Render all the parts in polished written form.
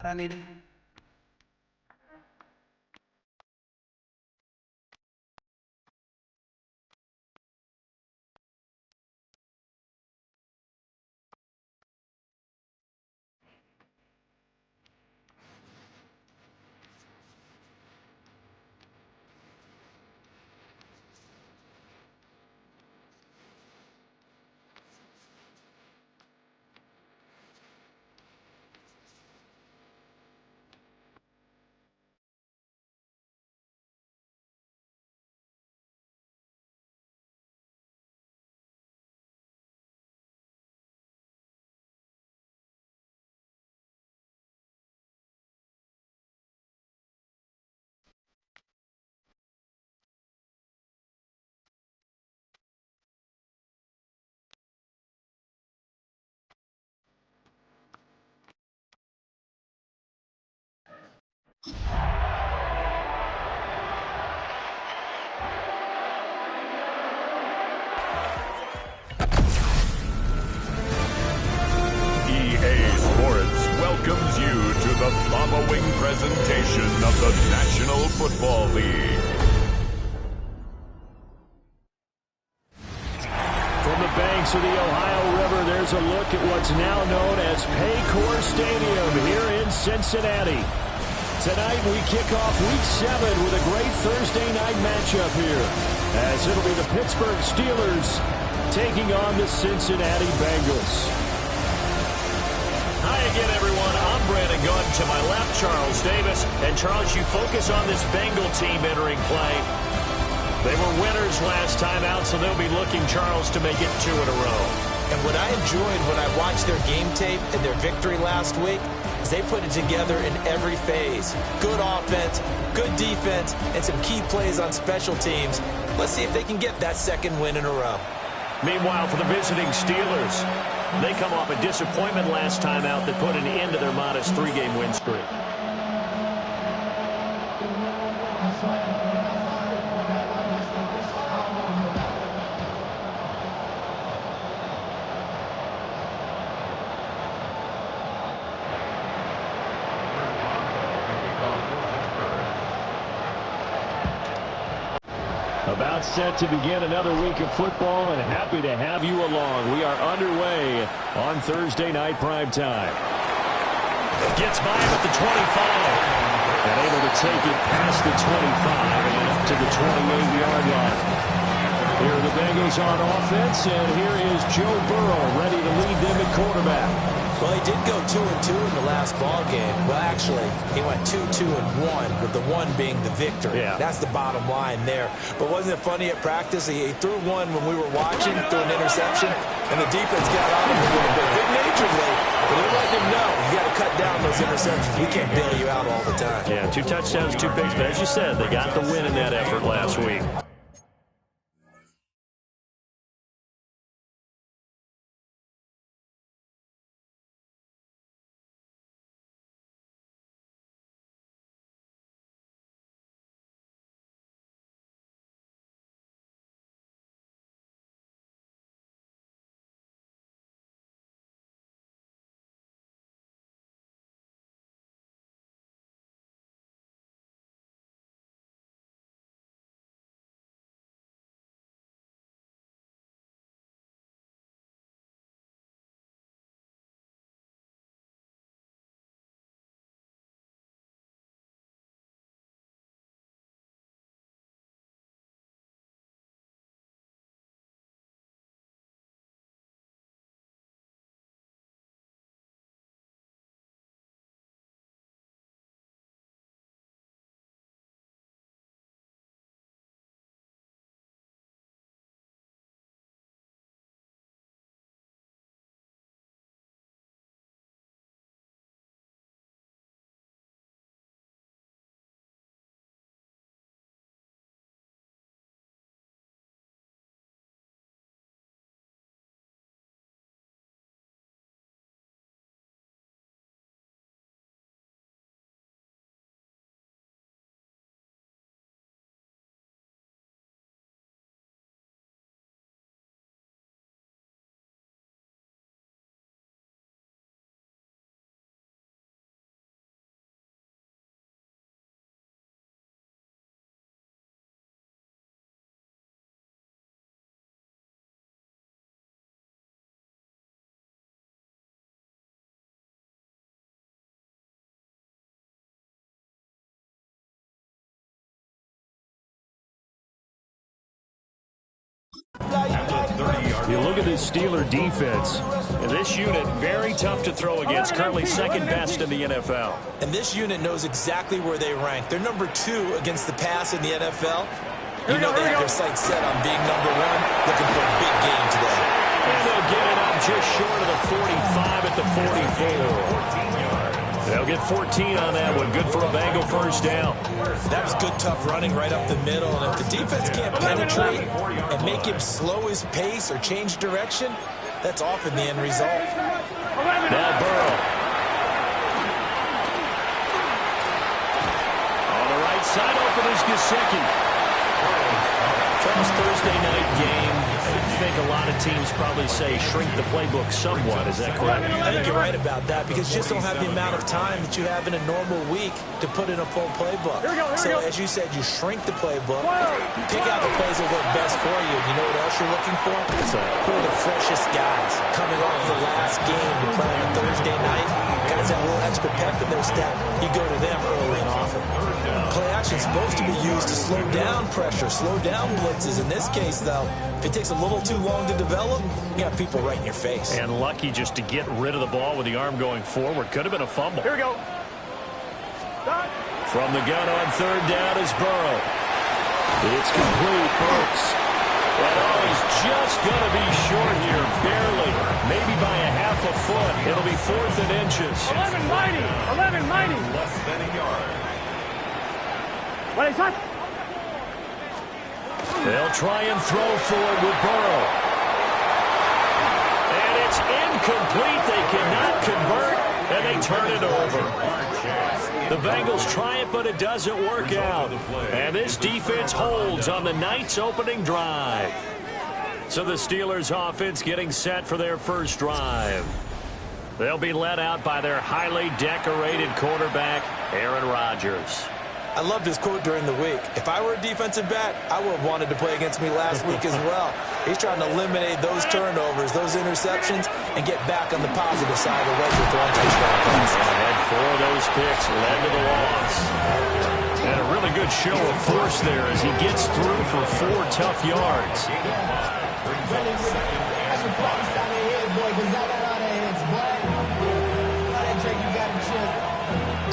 I need. EA Sports welcomes you to the following presentation of the National Football League. From the banks of the Ohio River, there's a look at what's now known as Paycor Stadium here in Cincinnati. Tonight we kick off Week 7 with a great Thursday night matchup here, as it'll be the Pittsburgh Steelers taking on the Cincinnati Bengals. Hi again, everyone. I'm Brandon Gunn. To my left, Charles Davis. And Charles, you focus on this Bengal team entering play. They were winners last time out, so they'll be looking, Charles, to make it 2 in a row. And what I enjoyed when I watched their game tape and their victory last week is they put it together in every phase. Good offense, good defense, and some key plays on special teams. Let's see if they can get that second win in a row. Meanwhile, for the visiting Steelers, they come off a disappointment last time out that put an end to their modest 3-game win streak. About set to begin another week of football, and happy to have you along. We are underway on Thursday night primetime. Gets by him at the 25. And able to take it past the 25 and up to the 28-yard line. Here are the Bengals on offense, and here is Joe Burrow ready to lead them at quarterback. Well, he did go 2-2 in the last ball game. Well, actually, he went 2-2-1, with the 1 being the victory. Yeah. That's the bottom line there. But wasn't it funny at practice? He threw one when we were watching, threw an interception, and the defense got on him a little bit, good-naturedly. But they're letting him know, you got to cut down those interceptions. We can't bail you out all the time. Yeah, 2 touchdowns, 2 picks. But as you said, they got the win in that effort last week. You look at this Steeler defense. And this unit, very tough to throw against, currently second best in the NFL. And this unit knows exactly where they rank. They're number 2 against the pass in the NFL. You know they have their sights set on being number 1, looking for a big game today. And they'll get it up just short of the 45 at the 44. They'll get 14 on that one. Good for a Bengal first down. That was good, tough running right up the middle. And if the defense can't penetrate and make him slow his pace or change direction, that's often the end result. Now Burrow. On the right side, open is Gesicki. Charles, Thursday night game. I think a lot of teams probably say shrink the playbook somewhat. Is that correct? I think you're right about that because you just don't have the amount of time that you have in a normal week to put in a full playbook. So as you said, you shrink the playbook, pick out the plays that work best for you. You know what else you're looking for? Who are the freshest guys coming off the last game to play on a Thursday night? Guys that have a little extra pep in their step, you go to them early and often. Play action is supposed to be used to slow down pressure, slow down blitzes. In this case, though, if it takes a little too long to develop, you got people right in your face. And lucky just to get rid of the ball with the arm going forward. Could have been a fumble. Here we go. From the gun on third down is Burrow. It's complete, folks. And he's just going to be short here, barely. Maybe by a half a foot. It'll be 4th and inches. 11-90. Less than a yard. What is that? They'll try and throw forward with Burrow. And it's incomplete. They cannot convert, and they turn it over. The Bengals try it, but it doesn't work out. And this defense holds on the night's opening drive. So the Steelers offense getting set for their first drive. They'll be led out by their highly decorated quarterback, Aaron Rodgers. I loved his quote during the week. If I were a defensive back, I would have wanted to play against me last week as well. He's trying to eliminate those turnovers, those interceptions, and get back on the positive side of whether throwing touchdown passes. Had 4 of those picks led to the loss. And a really good show of force there as he gets through for 4 tough yards.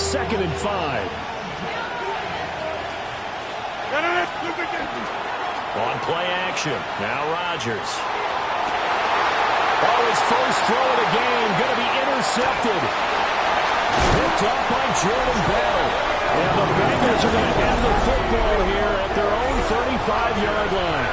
2nd and 5. On play action, now Rodgers. Oh, his first throw of the game, going to be intercepted. Picked up by Jordan Bell. And the Bengals are going to have the football here at their own 35-yard line.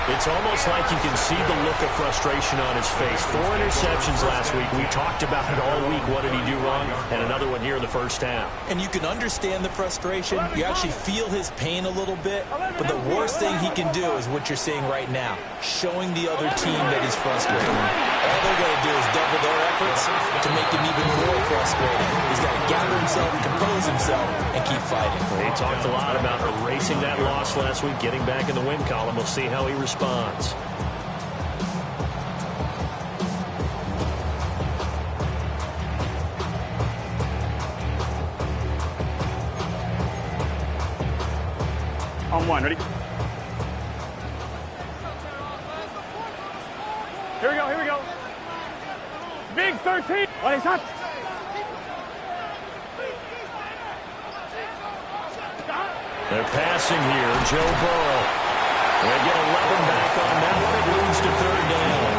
It's almost like you can see the look of frustration on his face. 4 interceptions last week. We talked about it all week. What did he do wrong? And another one here in the first half. And you can understand the frustration. You actually feel his pain a little bit. But the worst thing he can do is what you're seeing right now, showing the other team that he's frustrated. All they're going to do is double their efforts to make him even more frustrated. He's got to gather himself, compose himself, and keep fighting. He talked a lot about erasing that loss last week, getting back in the win column. We'll see how he responds. On 1, ready? Here we go. Big 13. What is that? They're passing here, Joe Burrow. They get 11 back on that one. It leads to 3rd down.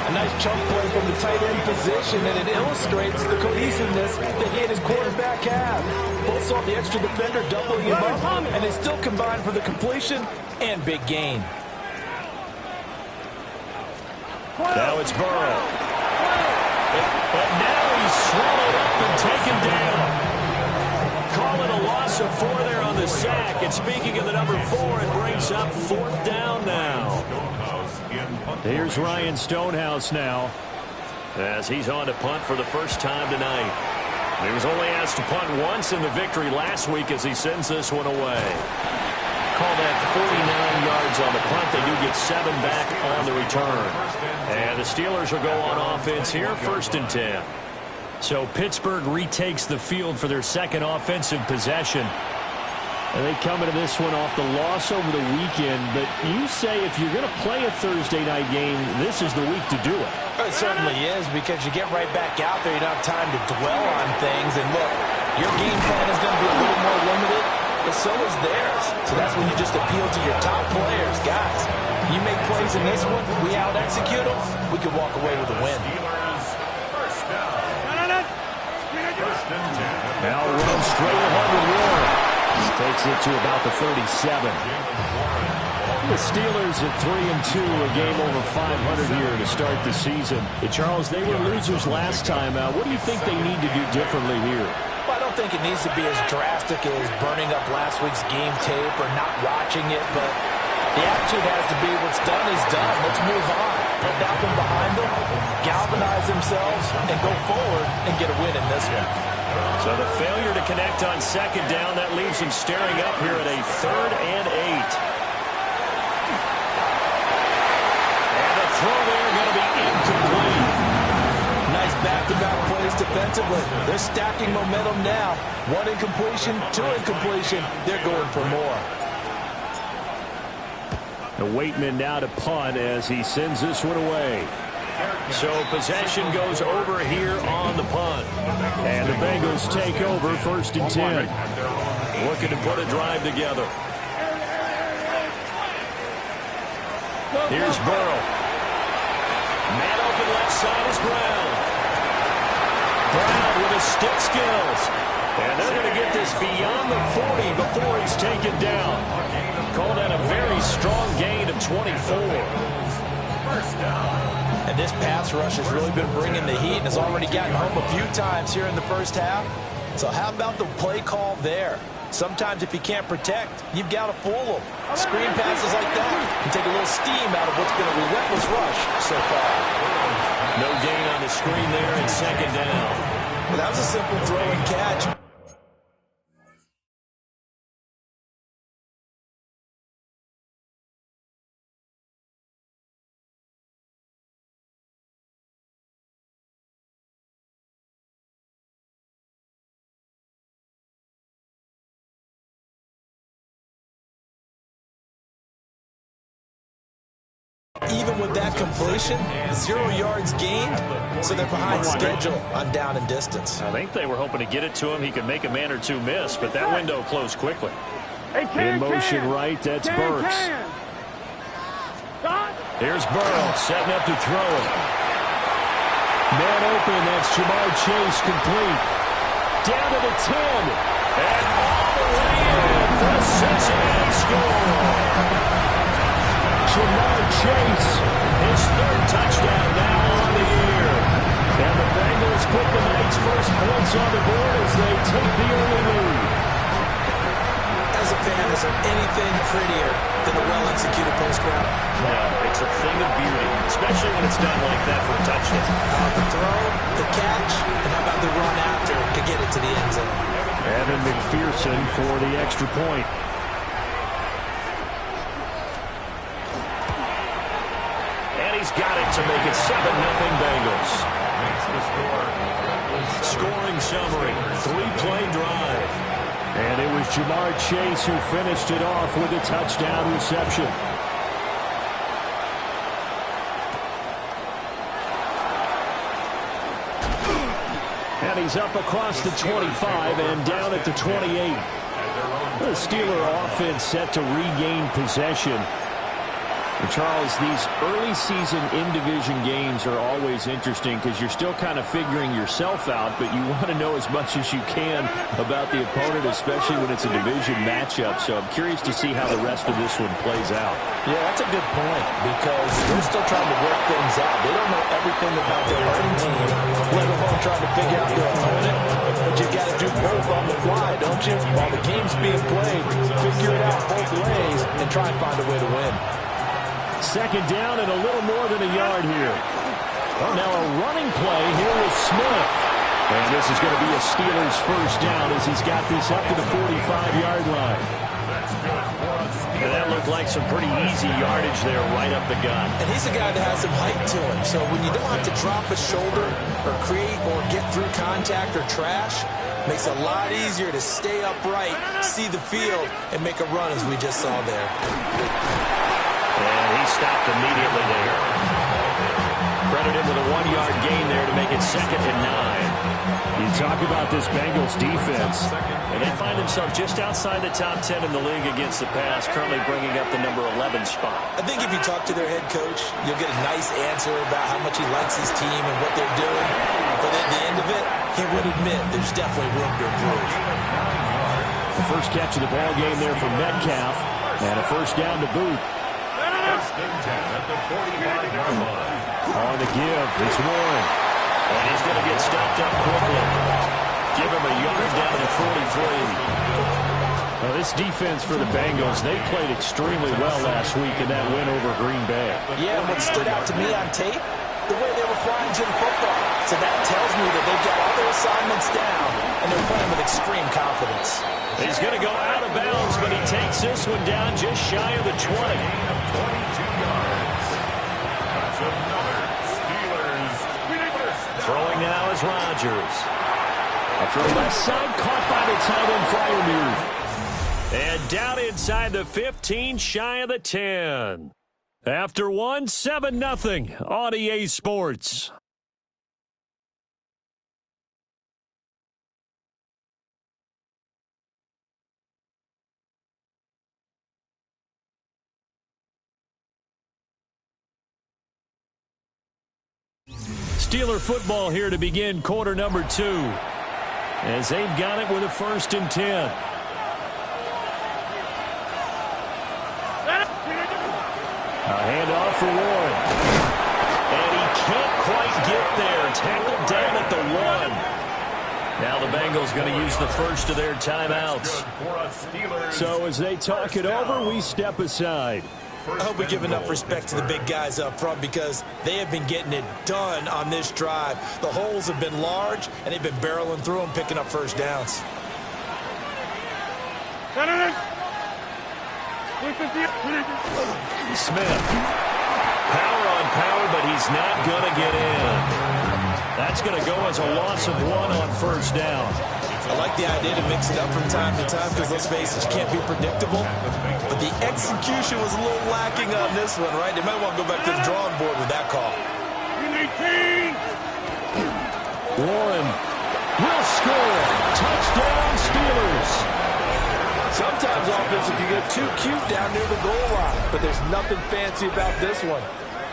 A nice chunk play from the tight end position, and it illustrates the cohesiveness that he and his quarterback have. Both saw the extra defender doubling him up, and they still combined for the completion and big gain. Now it's Burrow. And now he's swallowed up and taken down. Call it a loss of 4 there on the sack. And speaking of the number 4, it brings up 4th down now. Here's Ryan Stonehouse now, as he's on to punt for the first time tonight. He was only asked to punt once in the victory last week as he sends this one away. Call that 49 yards on the punt. They do get 7 back on the return. And the Steelers will go on offense here, 1st and 10. So Pittsburgh retakes the field for their second offensive possession. And they come into this one off the loss over the weekend. But you say if you're going to play a Thursday night game, this is the week to do it. It certainly is, because you get right back out there. You don't have time to dwell on things. And look, your game plan is going to be a little more limited, but so is theirs. So that's when you just appeal to your top players. Guys, you make plays in this one, we out-execute them, we could walk away with a win. Now runs straight ahead with Warren. Takes it to about the 37. The Steelers at 3-2, a game over 500 here to start the season. Hey, Charles, they were losers last time. What do you think they need to do differently here? Well, I don't think it needs to be as drastic as burning up last week's game tape or not watching it, but the attitude has to be what's done is done. Let's move on. Put that one behind them, galvanize themselves, and go forward and get a win in this one. So the failure to connect on second down, that leaves him staring up here at a 3rd and 8. And the throw there going to be incomplete. Nice back-to-back plays defensively. They're stacking momentum now. 1 incompletion, 2 incompletion. They're going for more. The Waitman now to punt as he sends this one away. So possession goes over here on the punt. And the Bengals take over 1st and 10. Looking to put a drive together. Here's Burrow. Man open left side is Brown. Brown with his stick skills. And they're going to get this beyond the 40 before he's taken down. Called out a very strong gain of 24. And this pass rush has really been bringing the heat and has already gotten home a few times here in the first half. So how about the play call there? Sometimes if you can't protect, you've got to fool them. Screen passes like that can take a little steam out of what's been a relentless rush so far. No gain on the screen there and 2nd down. Well, that was a simple throw and catch. Even with that completion, 0 yards gained, so they're behind schedule on down and distance. I think they were hoping to get it to him. He could make a man or two miss, but that window closed quickly. In motion right, that's Burks. Here's Burrow setting up to throw it. Man open, that's Jamar Chase complete. Down to the 10. And all the way in for the Cincinnati score. Jamar Chase, his 3rd touchdown now on the year. And the Bengals put the night's first points on the board as they take the early lead. As a fan, is there anything prettier than a well-executed post route? Yeah, it's a thing of beauty, especially when it's done like that for a touchdown. The throw, the catch, and how about the run after to get it to the end zone? Evan McPherson for the extra point. He's got it to make it 7-0 Bengals. Scoring summary, 3-play drive. And it was Jamar Chase who finished it off with a touchdown reception. And he's up across the 25 and down at the 28. The Steeler offense set to regain possession. And Charles, these early season in-division games are always interesting because you're still kind of figuring yourself out, but you want to know as much as you can about the opponent, especially when it's a division matchup. So I'm curious to see how the rest of this one plays out. Yeah, that's a good point because they're still trying to work things out. They don't know everything about their own team, let alone trying to figure out their opponent. But you've got to do both on the fly, don't you? While the game's being played, figure it out both ways and try and find a way to win. 2nd down and a little more than a yard here. Oh, now a running play here with Smith. And this is going to be a Steelers first down as he's got this up to the 45-yard line. And that looked like some pretty easy yardage there right up the gut. And he's a guy that has some height to him. So when you don't have to drop a shoulder or create or get through contact or trash, makes it a lot easier to stay upright, see the field, and make a run as we just saw there. And he stopped immediately there. Credit him with a 1-yard gain there to make it 2nd and 9. You talk about this Bengals defense. And they find themselves just outside the top 10 in the league against the pass, currently bringing up the number 11 spot. I think if you talk to their head coach, you'll get a nice answer about how much he likes his team and what they're doing. But at the end of it, he would admit there's definitely room to improve. The first catch of the ball game there for Metcalf, and a first down to boot. On the give, it's Warren. And he's going to get stopped up quickly. Give him a yard down to the 43. Well, this defense for the Bengals, they played extremely well last week in that win over Green Bay. Yeah, and what stood out to me on tape, the way they were flying Jim football. So that tells me that they've got all their assignments down, and they're playing with extreme confidence. He's going to go out of bounds, but he takes this one down just shy of the 20. 22 yards. That's another Steelers. Throwing now is Rodgers. After a left side, caught by the tight end Freiermuth. And down inside the 15, shy of the 10. After one, 7-0 on EA Sports. Steeler football here to begin quarter number 2. As they've got it with a 1st and 10. A handoff for Warren. And he can't quite get there. Tackled down at the 1. Now the Bengals going to use the first of their timeouts. So as they talk it over, we step aside. I hope we give enough respect to the big guys up front because they have been getting it done on this drive. The holes have been large, and they've been barreling through them, picking up first downs. Smith. Power on power, but he's not going to get in. That's going to go as a loss of 1 on first down. I like the idea to mix it up from time to time because, let's face it, you can't be predictable. But the execution was a little lacking on this one, right? They might want to go back to the drawing board with that call. Warren will score. Touchdown, Steelers. Sometimes offense can get too cute down near the goal line, but there's nothing fancy about this one.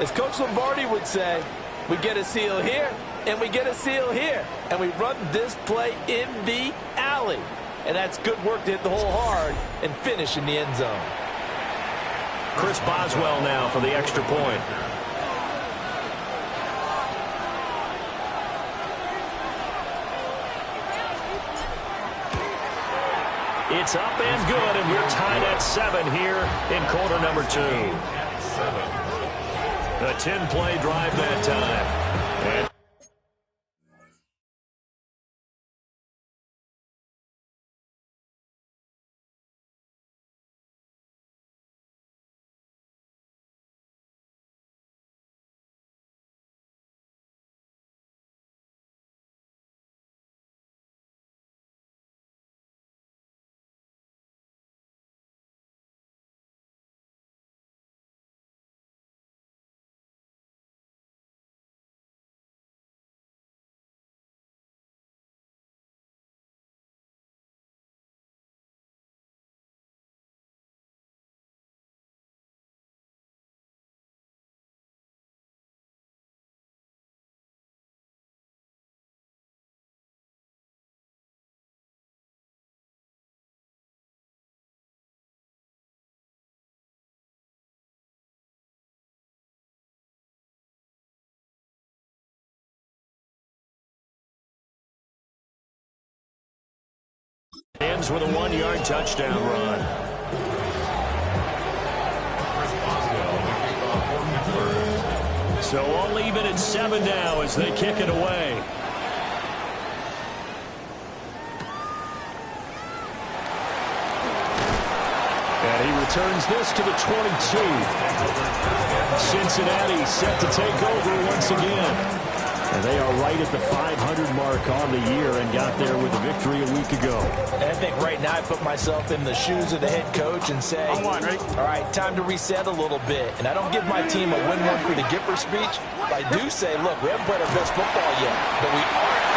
As Coach Lombardi would say, we get a seal here, and we get a seal here, and we run this play in the alley. And that's good work to hit the hole hard and finish in the end zone. Chris Boswell now for the extra point. It's up and good, and we're tied at 7 here in quarter number 2. A 10-play drive that time. And ends with a 1-yard touchdown run. So all even at 7 now as they kick it away. And he returns this to the 22. Cincinnati set to take over once again. And they are right at the 500 mark on the year and got there with a victory a week ago. And I think right now I put myself in the shoes of the head coach and say, all right, time to reset a little bit. And I don't give my team a win one for the Gipper speech, but I do say, look, we haven't played our best football yet, but we are at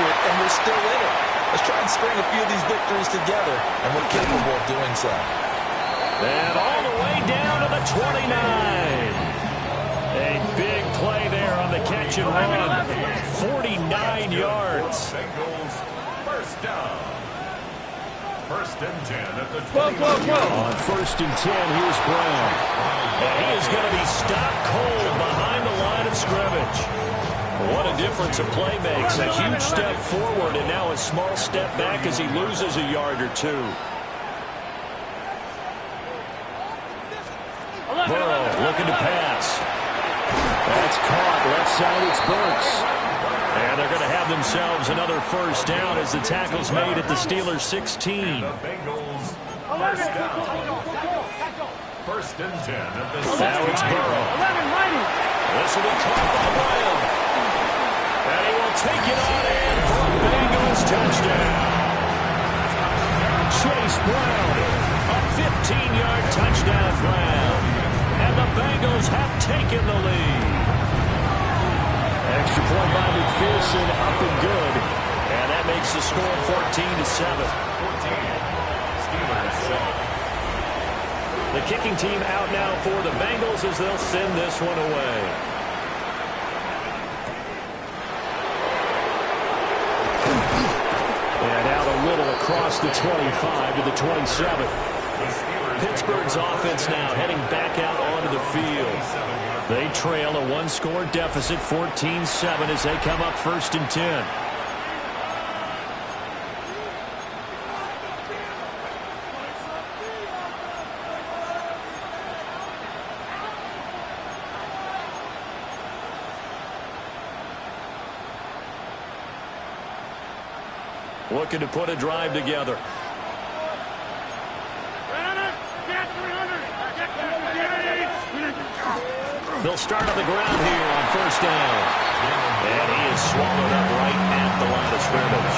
500 and we're still in it. Let's try and string a few of these victories together, and we're capable of doing so. And all the way down to the 29. A big play there on the catch and run. 49 yards. Bengals first down. First and 10 at the 20. On first and 10, here's Brown. And he is going to be stopped cold behind the line of scrimmage. What a difference a play makes. A huge step forward and now a small step back as he loses a yard or two. Burrow looking to pass. That's caught. Left side, it's Burks. And they're going to have themselves another first down as the tackle's made at the Steelers' 16. The Bengals first down. First and 10 at the 16. Now it's Burrow. This will be caught by Brown. And he will take it on in for a Bengals touchdown. Chase Brown, a 15-yard touchdown grab. And the Bengals have taken the lead. Extra point by McPherson, up and good. And that makes the score 14-7. 14. Steelers. The kicking team out now for the Bengals as they'll send this one away. And out a little across the 25 to the 27. Pittsburgh's offense now heading back out onto the field. They trail a one-score deficit, 14-7, as they come up first and 10. Looking to put a drive together. They'll start on the ground here on first down. And he is swallowed up right at the line of scrimmage.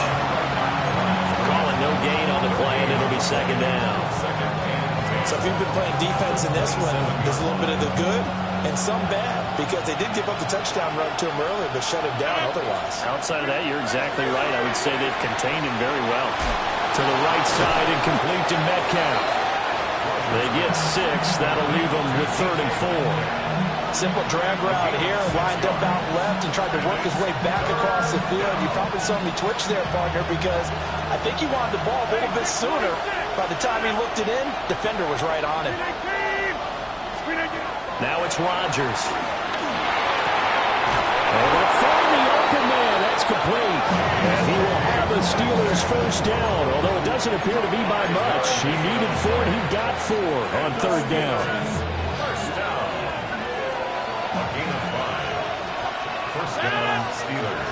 Calling no gain on the play, and it'll be second down. So if you've been playing defense in this one, there's a little bit of the good and some bad, because they did give up the touchdown run to him earlier, but shut him down otherwise. Outside of that, you're exactly right. I would say they've contained him very well. To the right side and complete to Metcalf. They get 6. That'll leave them with 3rd and 4. Simple drag route here, lined up out left and tried to work his way back across the field. You probably saw me twitch there, partner, because I think he wanted the ball a little bit sooner. By the time he looked it in, defender was right on him. Now it's Rodgers. And they'll find the open man. That's complete. And he will have the Steelers first down, although it doesn't appear to be by much. He needed 4, and he got 4 on 3rd down. First down, Steelers.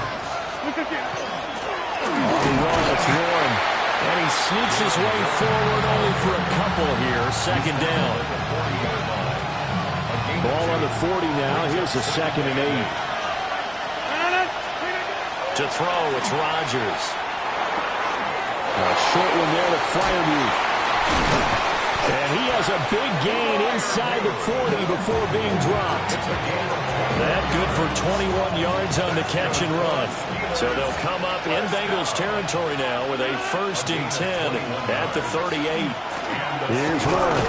On the run, it's Warren. And he sneaks his way forward only for a couple here. Second down. Ball on the 40 now. Here's a 2nd and 8. To throw, it's Rodgers. A short one there to Freiermuth. And he has a big gain inside the 40 before being dropped. That good for 21 yards on the catch and run. So they'll come up in Bengals territory now with a 1st and 10 at the 38. Here's Warren.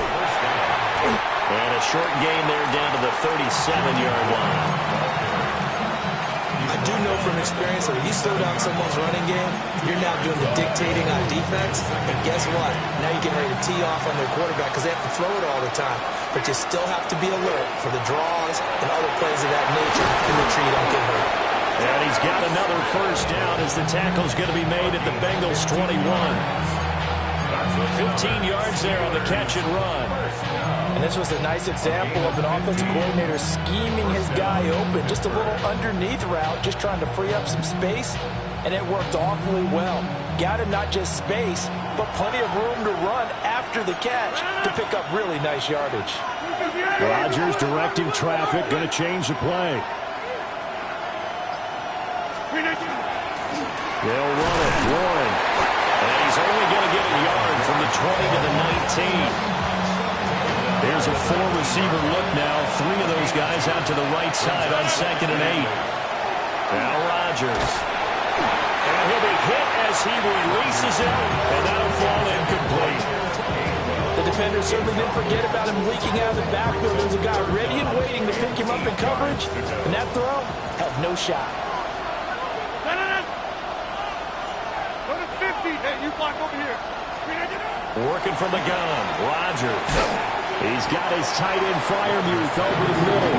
And a short gain there down to the 37-yard line. I do know from experience that when you slow down someone's running game, you're now doing the dictating on defense. And guess what? Now you're getting ready to tee off on their quarterback because they have to throw it all the time. But you still have to be alert for the draws and other plays of that nature to make sure you don't get hurt. And he's got another first down as the tackle's going to be made at the Bengals 21. 15 yards there on the catch and run. And this was a nice example of an offensive coordinator scheming his guy open. Just a little underneath route, just trying to free up some space. and it worked awfully well. Got him not just space, but plenty of room to run after the catch to pick up really nice yardage. Rodgers directing traffic, going to change the play. They'll run it, Warren. And he's only going to get a yard from the 20 to the 19. There's a four-receiver look now. Three of those guys out to the right side on 2nd and 8. Now Rodgers. And he'll be hit as he releases it, and that'll fall incomplete. The defender certainly didn't forget about him leaking out of the backfield. There's a guy ready and waiting to pick him up in coverage, and that throw had no shot. Go to 50. Hey, you block over here. Working from the gun, Rodgers. He's got his tight end Fryermuth over the middle.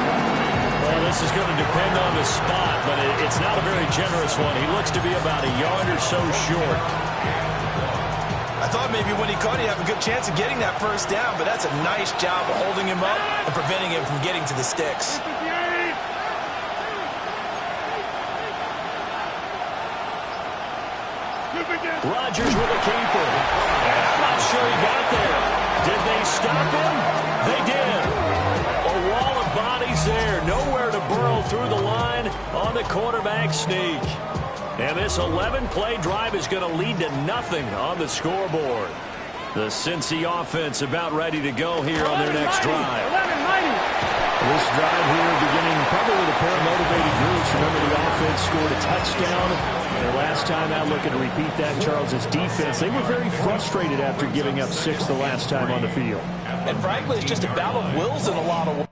Well, this is going to depend on the spot, but it's not a very generous one. He looks to be about a yard or so short. I thought maybe when he caught it, he'd have a good chance of getting that first down, but that's a nice job of holding him up and preventing him from getting to the sticks. Rodgers with a keeper. And I'm not sure he got there. Did they stop him? They did. A wall of bodies there. Nowhere to burrow through the line on the quarterback sneak. And this 11-play drive is going to lead to nothing on the scoreboard. The Cincy offense about ready to go here on their next drive. This drive here beginning probably with a pair of motivated groups. Remember, the offense scored a touchdown. Their last time out, looking to repeat that, Charles' defense. They were very frustrated after giving up 6 the last time on the field. And frankly, it's just a battle of wills in a lot of ways.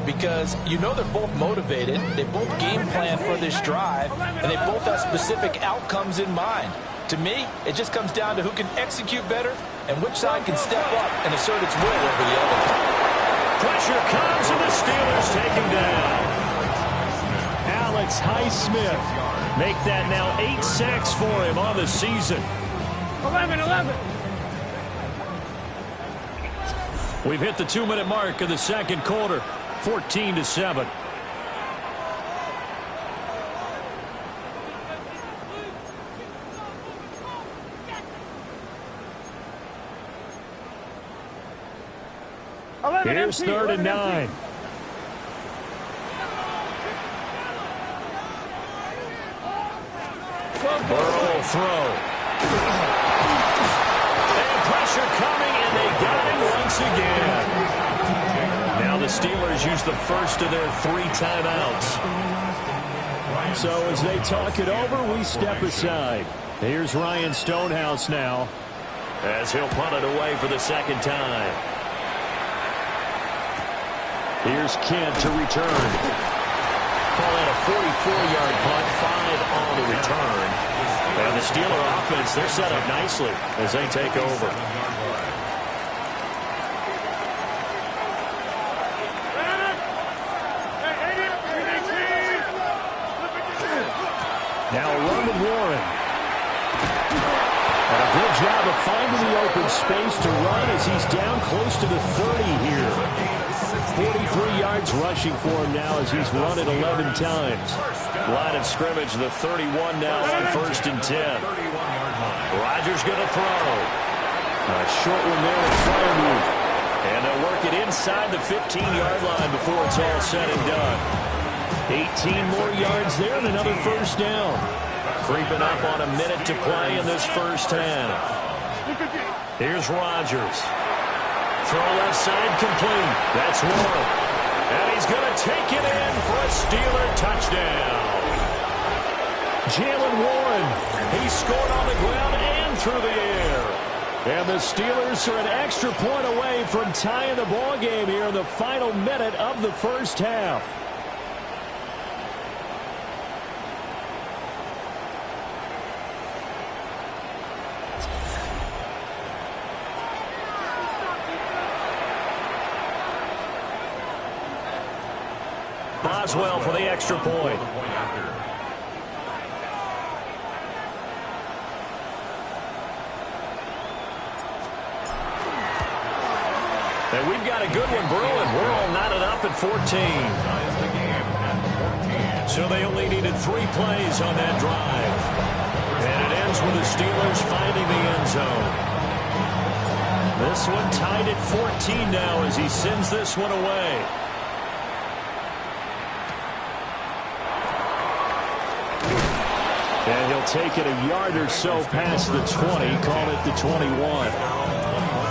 Because you know they're both motivated, they both game plan for this drive, and they both have specific outcomes in mind. To me, it just comes down to who can execute better and which side can step up and assert its will over the other. Pressure comes, and the Steelers take him down. Alex Highsmith make that now 8 sacks for him on the season. 11. We've hit the 2-minute mark of the second quarter. 14-7. Here's 3rd and 9. Burrow will throw. And pressure coming, and they got him once again. Now the Steelers use the first of their 3 timeouts. So as they talk it over, we step aside. Here's Ryan Stonehouse now, as he'll punt it away for the second time. Here's Kent to return. Call it a 44-yard punt, 5 on the return. And the Steeler offense, they're set up nicely as they take over. Now a run with Warren. And a good job of finding the open space to run as he's down close to the 30 here. 43 yards rushing for him now as he's run it 11 times. Line of scrimmage, the 31 now on 1st and 10. Rodgers going to throw. A short one there with Fryermuth. And they'll work it inside the 15-yard line before it's all said and done. 18 more yards there and another first down. Creeping up on a minute to play in this first half. Here's Rodgers. Throw left side complete. That's Warren. And he's going to take it in for a Steeler touchdown. Jalen Warren. He scored on the ground and through the air. And the Steelers are an extra point away from tying the ball game here in the final minute of the first half. Boswell for the extra point. And we've got a good one brewing. We're all knotted up at 14. So they only needed 3 plays on that drive. And it ends with the Steelers finding the end zone. This one tied at 14 now as he sends this one away. And he'll take it a yard or so past the 20, call it the 21.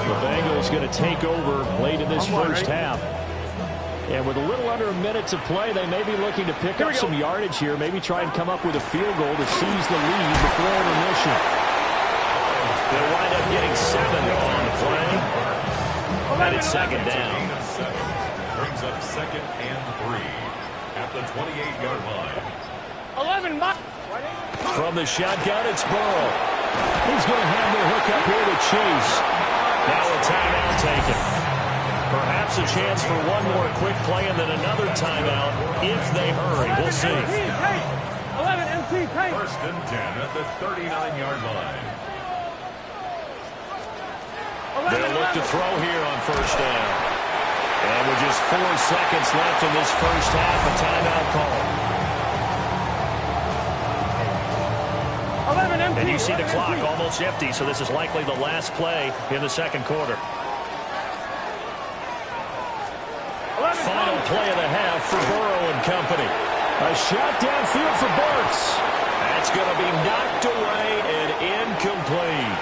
The Bengals going to take over late in this first half. And with a little under a minute to play, they may be looking to pick up some yardage here, maybe try and come up with a field goal to seize the lead before intermission. They'll wind up getting 7 on the play. And it's second down. Brings up 2nd and 3 at the 28-yard line. 11, From the shotgun, it's Burrow. He's going to have the hook up here to Chase. Now a timeout taken. Perhaps a chance for one more quick play and then another timeout if they hurry. We'll see. 11 MT, take. 1st and 10 at the 39-yard line. They'll look to throw here on first down. And with just 4 seconds left in this first half, a timeout call. And you see the clock almost empty, so this is likely the last play in the second quarter. Final play of the half for Burrow and company. A shot downfield for Burks. That's going to be knocked away and incomplete.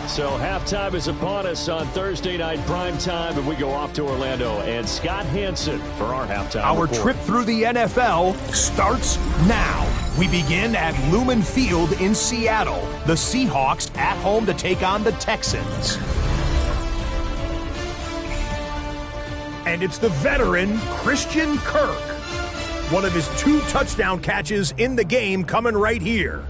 So halftime is upon us on Thursday night primetime, and we go off to Orlando. And Scott Hansen for our halftime Our report. trip through the NFL starts now. We begin at Lumen Field in Seattle. The Seahawks at home to take on the Texans. And it's the veteran Christian Kirk. One of his 2 touchdown catches in the game coming right here.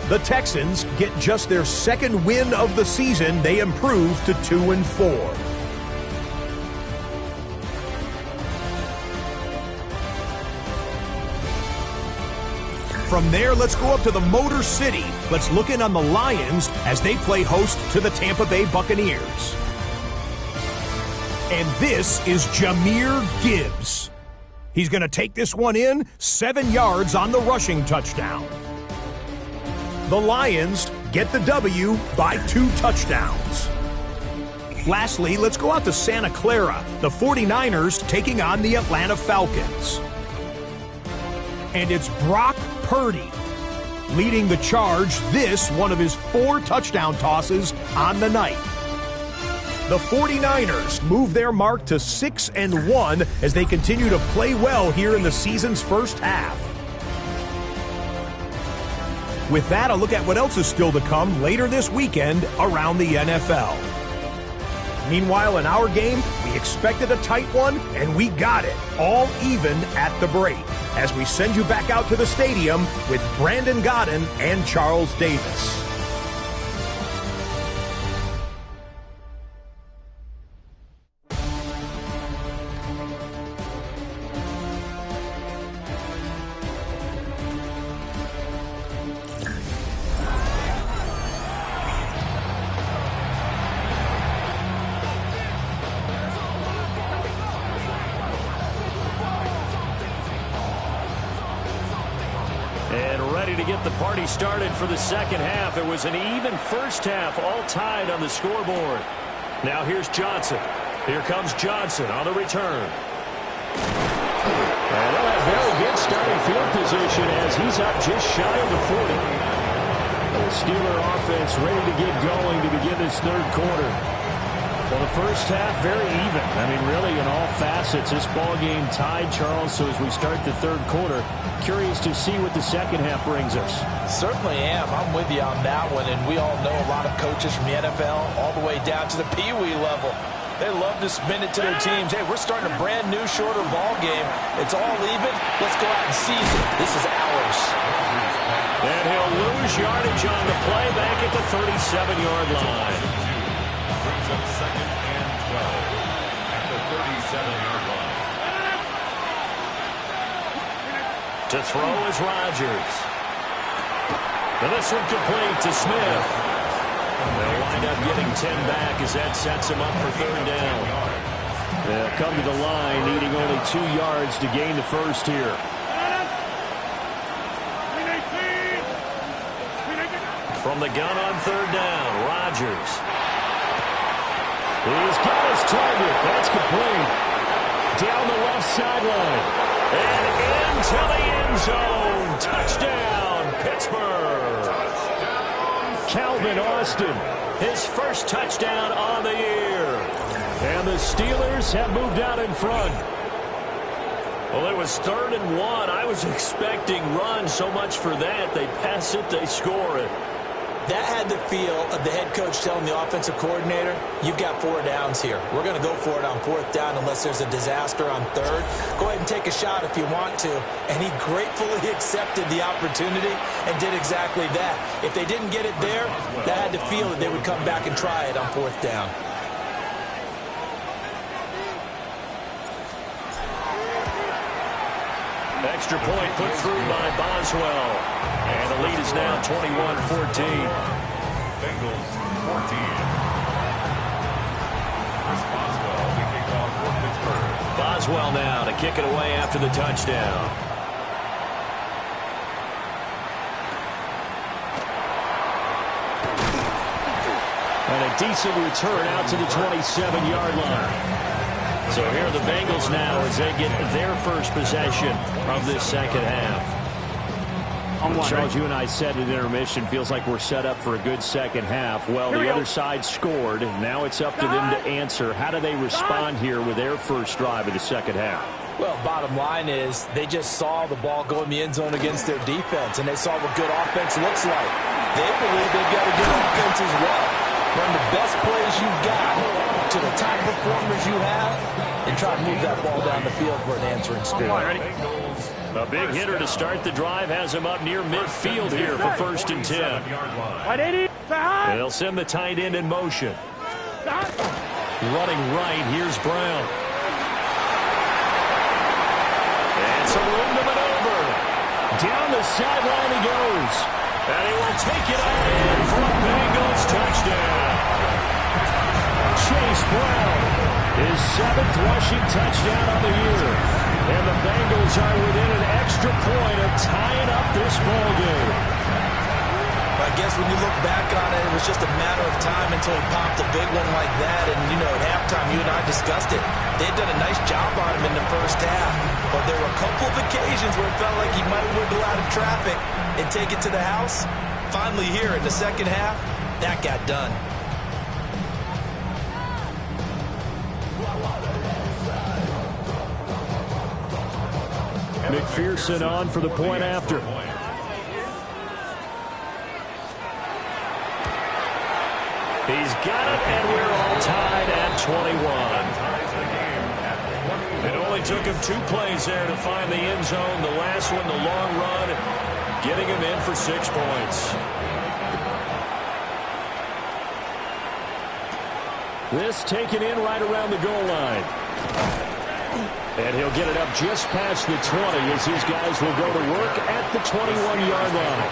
The Texans get just their 2nd win of the season. They improve to 2-4. From there, let's go up to the Motor City. Let's look in on the Lions as they play host to the Tampa Bay Buccaneers. And this is Jahmyr Gibbs. He's going to take this one in, 7 yards on the rushing touchdown. The Lions get the W by 2 touchdowns. Lastly, let's go out to Santa Clara. The 49ers taking on the Atlanta Falcons. And it's Brock Purdy leading the charge. This one of his 4 touchdown tosses on the night. The 49ers move their mark to 6-1 as they continue to play well here in the season's first half. With that, a look at what else is still to come later this weekend around the NFL. Meanwhile, in our game, we expected a tight one, and we got it, all even at the break, as we send you back out to the stadium with Brandon Godden and Charles Davis. Started for the second half. It was an even first half, all tied on the scoreboard. Now here's Johnson. Here comes Johnson on the return. And they'll have very good starting field position as he's up just shy of the 40. The Steeler offense ready to get going to begin this third quarter. Well, the first half, very even. I mean, really, in all facets, this ball game tied, Charles. So as we start the third quarter, curious to see what the second half brings us. Certainly am. I'm with you on that one. And we all know a lot of coaches from the NFL all the way down to the Pee-wee level. They love to spin it to their teams. Hey, we're starting a brand new, shorter ball game. It's all even. Let's go out and seize it. This is ours. And he'll lose yardage on the play back at the 37-yard line. Brings up 2nd and 12 at the 37-yard line. To throw is Rodgers. And this one complete to Smith. They'll wind up getting 10 back as that sets them up for third down. They'll come to the line needing only 2 yards to gain the first here. From the gun on third down, Rodgers. He's got his target. That's complete. Down the left sideline. And into the end zone. Touchdown, Pittsburgh. Calvin Austin, his first touchdown on the year. And the Steelers have moved out in front. Well, it was 3rd and 1. I was expecting run so much for that. They pass it, they score it. That had the feel of the head coach telling the offensive coordinator, you've got 4 downs here. We're going to go for it on 4th down unless there's a disaster on 3rd. Go ahead and take a shot if you want to. And he gratefully accepted the opportunity and did exactly that. If they didn't get it there, that had the feel that they would come back and try it on 4th down. Extra point put through by Boswell. And the lead is now 21-14. Bengals 14. Chris Boswell to kick off for Pittsburgh. Boswell now to kick it away after the touchdown. And a decent return out to the 27-yard line. So here are the Bengals now as they get their first possession of this second half. Charles, you and I said at intermission, feels like we're set up for a good second half. Well, the other side scored. Now it's up to them to answer. How do they respond here with their first drive of the second half? Well, bottom line is they just saw the ball go in the end zone against their defense, and they saw what good offense looks like. They believe they've got a good offense as well. Run the best plays you've got to the top performers you have and try to move that ball down the field for an answering score. A big hitter to start the drive has him up near midfield here for 1st and 10. They'll send the tight end in motion. Running right, here's Brown. And some room to maneuver. Down the sideline he goes. And he will take it on in for a Bengals touchdown. Chase Brown, his 7th rushing touchdown on the year. And the Bengals are within an extra point of tying up this ball game. I guess when you look back on it, it was just a matter of time until he popped a big one like that. And, you know, at halftime, you and I discussed it. They had done a nice job on him in the first half. But there were a couple of occasions where it felt like he might wiggle out of traffic and take it to the house. Finally here in the second half, that got done. McPherson on for the point after. He's got it, and we're all tied at 21. It only took him 2 plays there to find the end zone. The last one, the long run, getting him in for 6 points. This taken in right around the goal line. And he'll get it up just past the 20 as his guys will go to work at the 21-yard line.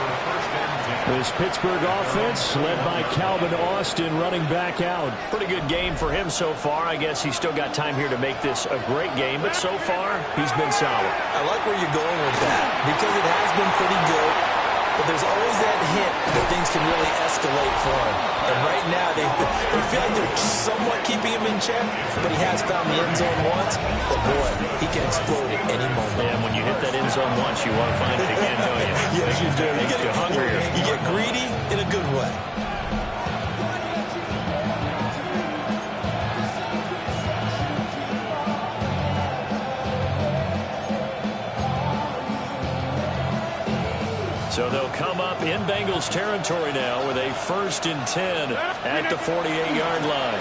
This Pittsburgh offense led by Calvin Austin running back out. Pretty good game for him so far. I guess he's still got time here to make this a great game, but so far he's been solid. I like where you're going with that because it has been pretty good, but there's always that hint that things can really escalate for him. And right now they feel like they're somewhat keeping him in check, but he has found the end zone once. But boy, he can explode at any moment. And when you hit that end zone once, you want to find it again, don't you? Yes, you do. You get hungrier. You get greedy in a good way. So they'll come up in Bengals territory now with a 1st and 10 at the 48-yard line.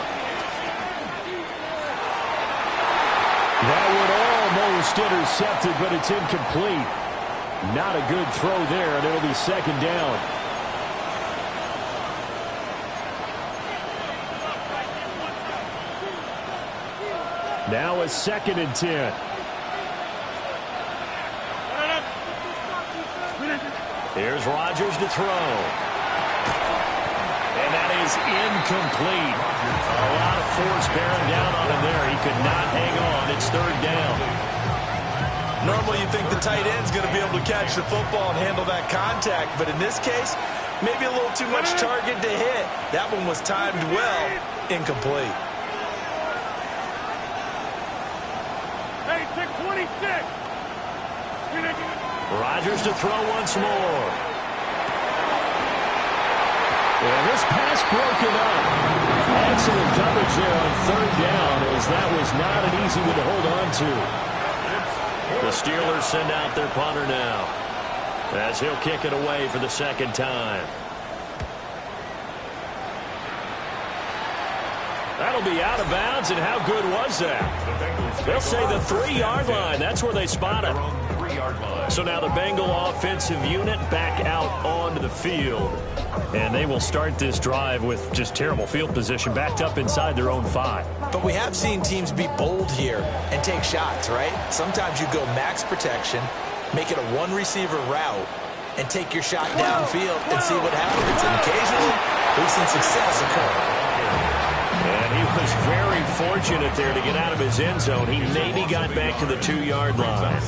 That would almost intercepted, but it's incomplete. Not a good throw there, and it'll be 2nd down. Now a 2nd and 10. Here's Rodgers to throw. And that is incomplete. A lot of force bearing down on him there. He could not hang on. It's third down. Normally you think the tight end's going to be able to catch the football and handle that contact, but in this case, maybe a little too much target to hit. That one was timed well, incomplete. Hey, 626. Rodgers to throw once more. And this pass broken up. Excellent coverage there on third down, as that was not an easy one to hold on to. The Steelers send out their punter now, as he'll kick it away for the second time. That'll be out of bounds, and how good was that? They'll say the 3-yard line. That's where they spot it. So now the Bengal offensive unit back out onto the field. And they will start this drive with just terrible field position, backed up inside their own 5. But we have seen teams be bold here and take shots, right? Sometimes you go max protection, make it a one-receiver route, and take your shot downfield and see what happens. And occasionally, we've seen success occur. And he was very fortunate there to get out of his end zone. He maybe got back to the 2-yard line.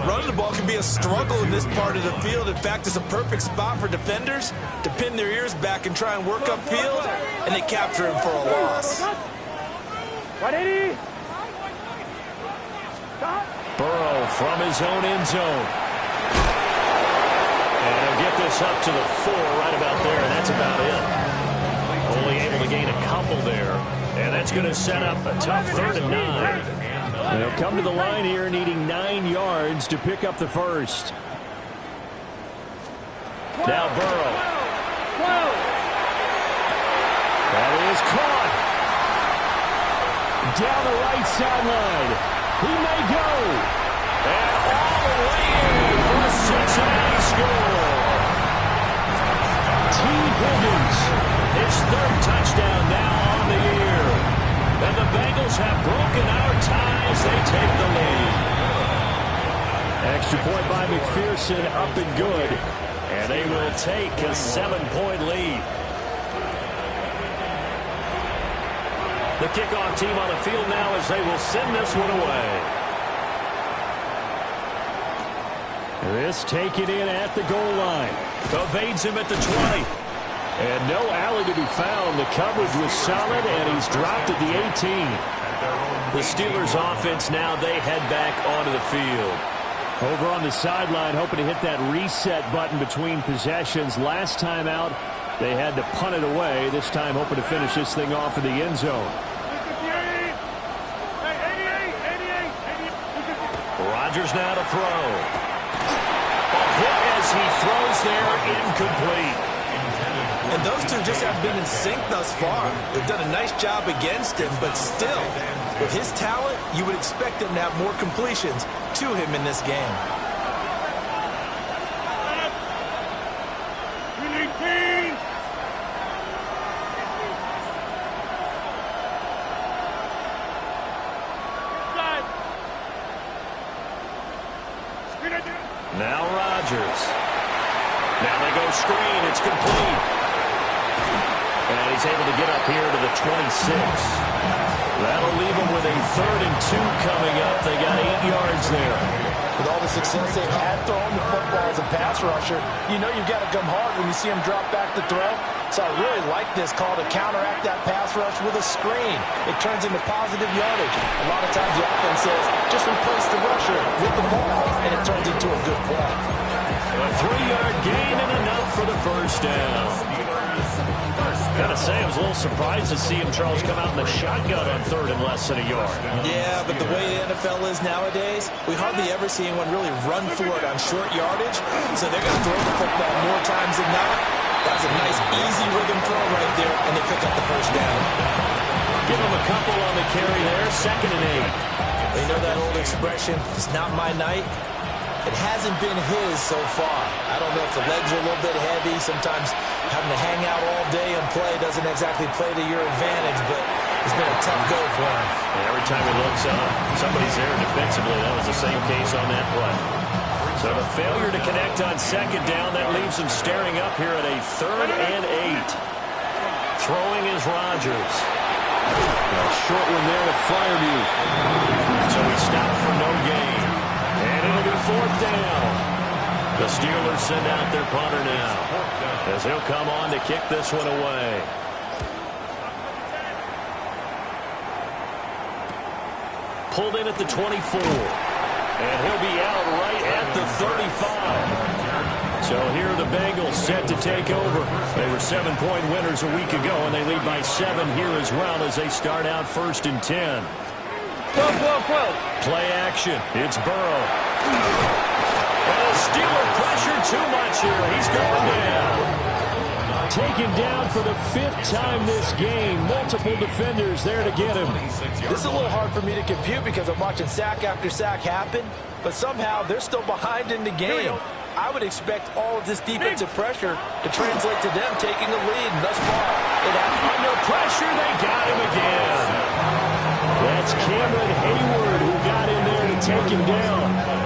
Running the ball can be a struggle in this part of the field. In fact, it's a perfect spot for defenders to pin their ears back and try and work upfield, and they capture him for a loss. Burrow from his own end zone. And he'll get this up to the 4 right about there, and that's about it. Only able to gain a couple there. And that's going to set up a tough 3rd and 9. They'll come to the line here needing 9 yards to pick up the first. Now Burrow. That is caught. Down the right sideline. He may go. And all the way in for a Cincinnati score. T. Higgins. His 3rd touchdown now on the year. And the Bengals have broken our ties. They take the lead. Extra point by McPherson, up and good. And they will take a 7-point lead. The kickoff team on the field now as they will send this one away. This taken in at the goal line. Evades him at the 20. And no alley to be found. The coverage was solid, and he's dropped at the 18. The Steelers offense now, they head back onto the field. Over on the sideline, hoping to hit that reset button between possessions. Last time out, they had to punt it away. This time hoping to finish this thing off in the end zone. Rodgers now to throw. A hit as he throws there, incomplete. And those two just have been in sync thus far. They've done a nice job against him, but still, with his talent, you would expect him to have more completions to him in this game. Now Rodgers. Now they go screen. It's complete. And he's able to get up here to the 26. That'll leave them with a 3rd and 2 coming up. They got 8 yards there. With all the success they've had throwing the football as a pass rusher, you know you've got to come hard when you see him drop back to throw. So I really like this call to counteract that pass rush with a screen. It turns into positive yardage. A lot of times the offense says, just replace the rusher with the ball, and it turns into a good play. A 3-yard gain and enough for the first down. Gotta say, I was a little surprised to see him, Charles, come out in the shotgun on 3rd and less than a yard. Yeah, but the way the NFL is nowadays, we hardly ever see anyone really run for it on short yardage. So they're going to throw the football more times than not. That's a nice, easy rhythm throw right there, and they pick up the first down. Give them a couple on the carry there, 2nd and 8. They know that old expression, it's not my night. It hasn't been his so far. I don't know if the legs are a little bit heavy. Sometimes having to hang out all day and play doesn't exactly play to your advantage, but it's been a tough go for him. And every time he looks up, somebody's there defensively. That was the same case on that play. So the failure to connect on second down, that leaves him staring up here at a 3rd and 8. Throwing is Rodgers. A short one there to Fireview. So he stopped for no gain. And it'll be 4th down. The Steelers send out their punter now, as he'll come on to kick this one away. Pulled in at the 24. And he'll be out right at the 35. So here are the Bengals set to take over. They were 7-point winners a week ago, and they lead by 7 here as well as they start out 1st and 10. 12. Play action. It's Burrow. And the Steeler pressure too much here. He's going down. Taken down for the 5th time this game. Multiple defenders there to get him. This is a little hard for me to compute because I'm watching sack after sack happen, but somehow they're still behind in the game. I would expect all of this defensive pressure to translate to them taking the lead, and thus far, it happened. Under pressure, they got him again. That's Cameron Hayward who got in there to take him down.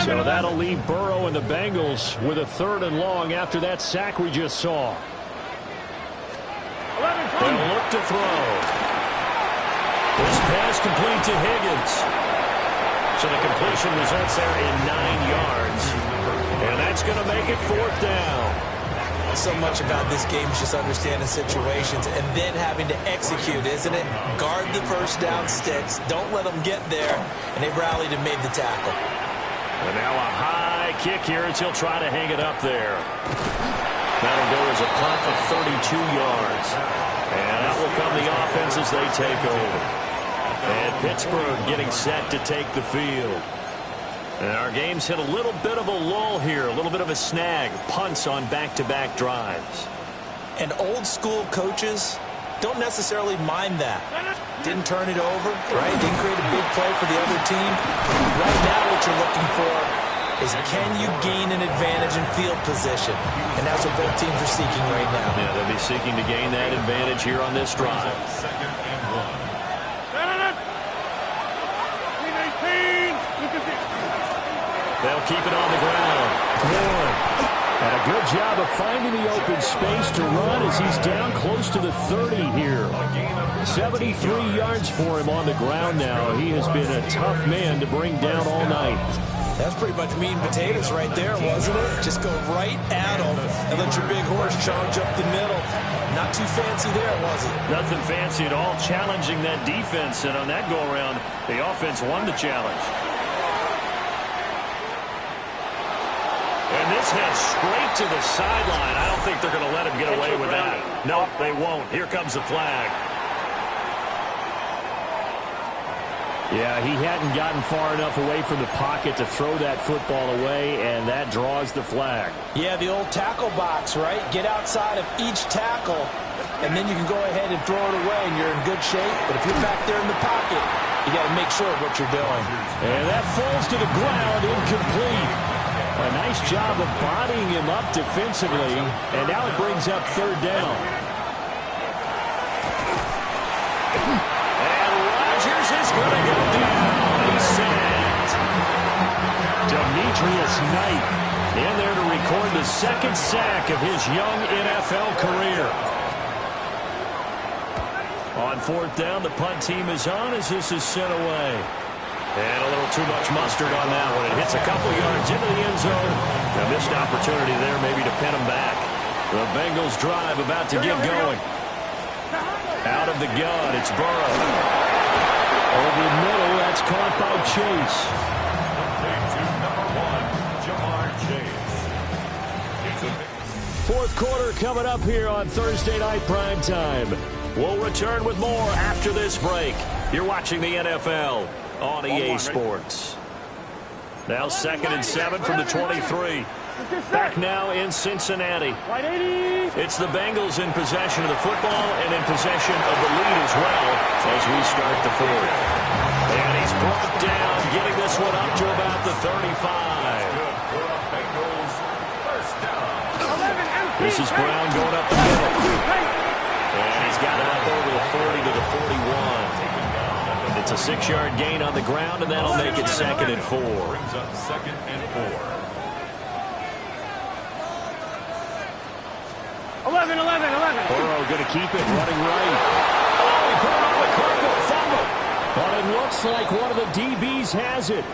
So that'll leave Burrow and the Bengals with a 3rd and long after that sack we just saw. They'll look to throw. This pass complete to Higgins. So the completion results there in 9 yards. And that's going to make it 4th down. So much about this game is just understanding situations and then having to execute, isn't it? Guard the first down sticks. Don't let them get there. And they rallied and made the tackle. And now a high kick here as he'll try to hang it up there. That'll go as a punt of 32 yards. And that will come the offense as they take over. And Pittsburgh getting set to take the field. And our game's hit a little bit of a lull here, a little bit of a snag. Punts on back-to-back drives. And old school coaches don't necessarily mind that. Didn't turn it over, right? Didn't create a big play for the other team. Right now what you're looking for is can you gain an advantage in field position? And that's what both teams are seeking right now. Yeah, they'll be seeking to gain that advantage here on this drive. They'll keep it on the ground. And a good job of finding the open space to run as he's down close to the 30 here. 73 yards for him on the ground now. He has been a tough man to bring down all night. That's pretty much meat and potatoes right there, wasn't it? Just go right at him and let your big horse charge up the middle. Not too fancy there, was it? Nothing fancy at all, challenging that defense. And on that go-around, the offense won the challenge. And this heads straight to the sideline. I don't think they're going to let him get away with that. No, they won't. Here comes the flag. Yeah, he hadn't gotten far enough away from the pocket to throw that football away, and that draws the flag. Yeah, the old tackle box, right? Get outside of each tackle, and then you can go ahead and throw it away, and you're in good shape. But if you're back there in the pocket, you got to make sure of what you're doing. And that falls to the ground, incomplete. A nice job of bodying him up defensively, and now it brings up 3rd down. And Rodgers is going to go down. He's sacked. Demetrius Knight in there to record the 2nd sack of his young NFL career. On 4th down, the punt team is on as this is sent away. And a little too much mustard on that one. It hits a couple yards into the end zone. A missed opportunity there maybe to pin them back. The Bengals drive about to get going. Out of the gun, it's Burrow. Over the middle, that's caught by Chase. Fourth quarter coming up here on Thursday Night Primetime. We'll return with more after this break. You're watching the NFL on EA Sports. Now 2nd and 7 from the 23. Back now in Cincinnati. It's the Bengals in possession of the football and in possession of the lead as well as we start the 4th. And he's brought down, getting this one up to about the 35. The This is Brown going up the middle. And he's got it up over the 40 to the 41. It's a 6-yard gain on the ground, and that'll make it 2nd and 4. Brings up 2nd and 4. 11. Burrow going to keep it running right. Oh, he put it on the carpet. Fumble. But it looks like one of the DBs has it.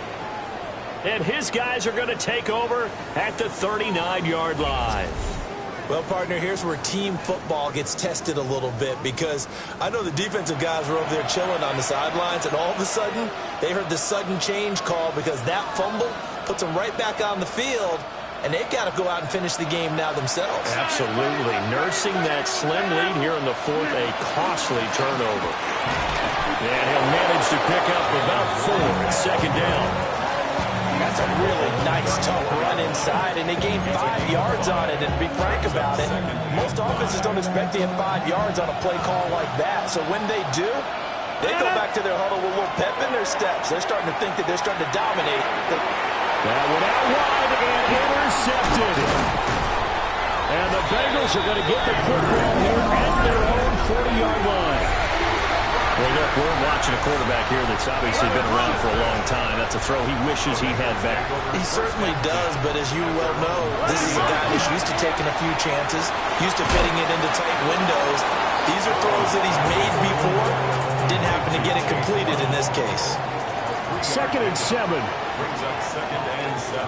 And his guys are going to take over at the 39-yard line. Well, partner, here's where team football gets tested a little bit, because I know the defensive guys were over there chilling on the sidelines, and all of a sudden they heard the sudden change call because that fumble puts them right back on the field, and they've got to go out and finish the game now themselves. Absolutely. Nursing that slim lead here in the 4th, a costly turnover. And he'll manage to pick up about 4 at 2nd down. That's a really nice, tough run inside, and they gained 5 yards on it. And to be frank about it, most offenses don't expect to have 5 yards on a play call like that. So when they do, they go back to their huddle with a little pep in their steps. They're starting to think that they're starting to dominate. That went out wide and intercepted. And the Bengals are going to get the football here at their own 40-yard line. Well, look, we're watching a quarterback here that's obviously been around for a long time. That's a throw he wishes he had back. He certainly does, but as you well know, this is a guy that's used to taking a few chances, used to fitting it into tight windows. These are throws that he's made before. Didn't happen to get it completed in this case. 2nd and 7. Brings up 2nd and 7.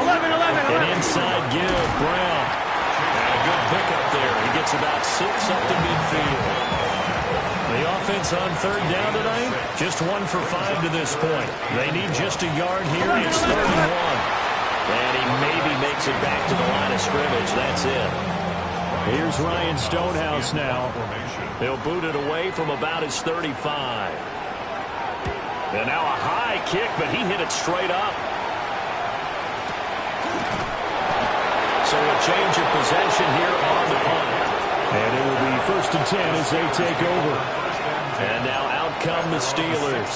11. An inside give, Brown. And a good pickup there. He gets about 6 up to midfield. The offense on 3rd down tonight, just 1 for 5 to this point. They need just a yard here. It's 3rd and 1. And he maybe makes it back to the line of scrimmage. That's it. Here's Ryan Stonehouse now. They'll boot it away from about his 35. And now a high kick, but he hit it straight up. So a change of possession here on the punt. And it will be 1st and 10 as they take over. And now out come the Steelers.